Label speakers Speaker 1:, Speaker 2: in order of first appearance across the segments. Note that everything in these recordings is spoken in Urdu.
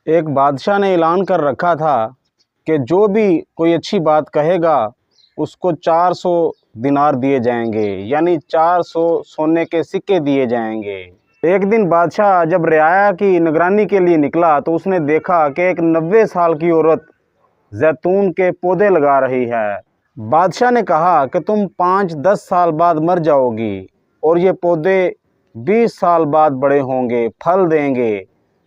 Speaker 1: ایک بادشاہ نے اعلان کر رکھا تھا کہ جو بھی کوئی اچھی بات کہے گا اس کو 400 دینار دیے جائیں گے، یعنی 400 سونے کے سکے دیے جائیں گے۔ ایک دن بادشاہ جب رعایا کی نگرانی کے لیے نکلا تو اس نے دیکھا کہ ایک 90 سال کی عورت زیتون کے پودے لگا رہی ہے۔ بادشاہ نے کہا کہ تم 5-10 سال بعد مر جاؤ گی اور یہ پودے 20 سال بعد بڑے ہوں گے، پھل دیں گے،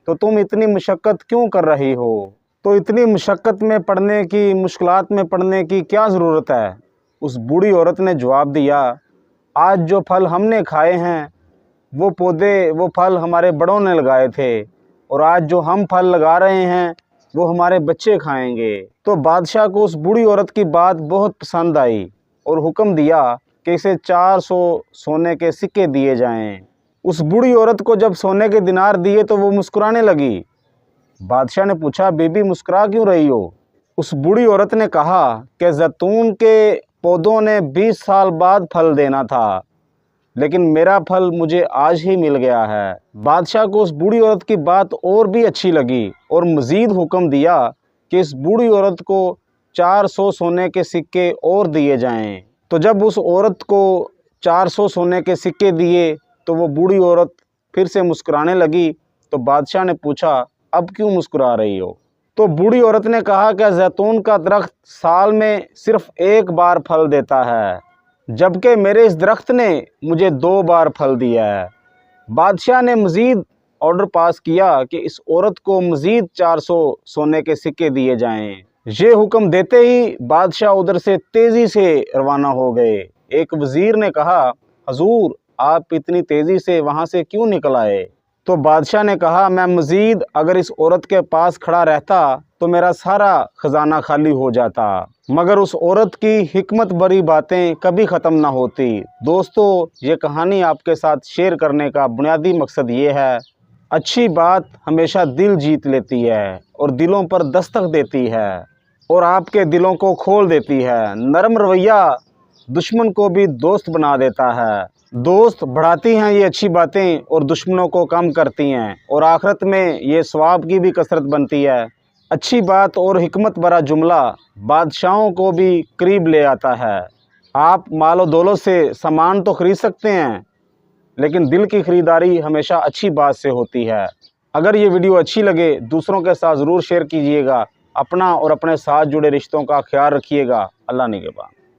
Speaker 1: تو تم اتنی مشقت کیوں کر رہی ہو؟ تو اتنی مشقت میں پڑنے کی، مشکلات میں پڑنے کی کیا ضرورت ہے؟ اس بوڑھی عورت نے جواب دیا، آج جو پھل ہم نے کھائے ہیں وہ پودے، وہ پھل ہمارے بڑوں نے لگائے تھے، اور آج جو ہم پھل لگا رہے ہیں وہ ہمارے بچے کھائیں گے۔ تو بادشاہ کو اس بوڑھی عورت کی بات بہت پسند آئی اور حکم دیا کہ اسے 400 سونے کے سکے دیے جائیں۔ اس بوڑھی عورت کو جب سونے کے دینار دیے تو وہ مسکرانے لگی۔ بادشاہ نے پوچھا، بی بی مسکرا کیوں رہی ہو؟ اس بوڑھی عورت نے کہا کہ زیتون کے پودوں نے 20 سال بعد پھل دینا تھا، لیکن میرا پھل مجھے آج ہی مل گیا ہے۔ بادشاہ کو اس بوڑھی عورت کی بات اور بھی اچھی لگی اور مزید حکم دیا کہ اس بوڑھی عورت کو 400 سونے کے سکے اور دیے جائیں۔ تو جب اس عورت کو 400 سونے کے سکے دیے تو وہ بوڑھی عورت پھر سے مسکرانے لگی۔ تو بادشاہ نے پوچھا، اب کیوں مسکرا رہی ہو؟ تو بوڑھی عورت نے کہا کہ زیتون کا درخت سال میں صرف ایک بار پھل دیتا ہے، جبکہ میرے اس درخت نے مجھے 2 بار پھل دیا ہے۔ بادشاہ نے مزید آرڈر پاس کیا کہ اس عورت کو مزید 400 سونے کے سکے دیے جائیں۔ یہ حکم دیتے ہی بادشاہ ادھر سے تیزی سے روانہ ہو گئے۔ ایک وزیر نے کہا، حضور آپ اتنی تیزی سے وہاں سے کیوں نکل آئے؟ تو بادشاہ نے کہا، میں مزید اگر اس عورت کے پاس کھڑا رہتا تو میرا سارا خزانہ خالی ہو جاتا، مگر اس عورت کی حکمت بری باتیں کبھی ختم نہ ہوتی۔ دوستو، یہ کہانی آپ کے ساتھ شیئر کرنے کا بنیادی مقصد یہ ہے، اچھی بات ہمیشہ دل جیت لیتی ہے اور دلوں پر دستک دیتی ہے اور آپ کے دلوں کو کھول دیتی ہے۔ نرم رویہ دشمن کو بھی دوست بنا دیتا ہے۔ دوست بڑھاتی ہیں یہ اچھی باتیں اور دشمنوں کو کم کرتی ہیں، اور آخرت میں یہ ثواب کی بھی کثرت بنتی ہے۔ اچھی بات اور حکمت بھرا جملہ بادشاہوں کو بھی قریب لے آتا ہے۔ آپ مال و دولت سے سامان تو خرید سکتے ہیں، لیکن دل کی خریداری ہمیشہ اچھی بات سے ہوتی ہے۔ اگر یہ ویڈیو اچھی لگے دوسروں کے ساتھ ضرور شیئر کیجیے گا۔ اپنا اور اپنے ساتھ جڑے رشتوں کا خیال رکھیے گا۔ اللہ نگہبان۔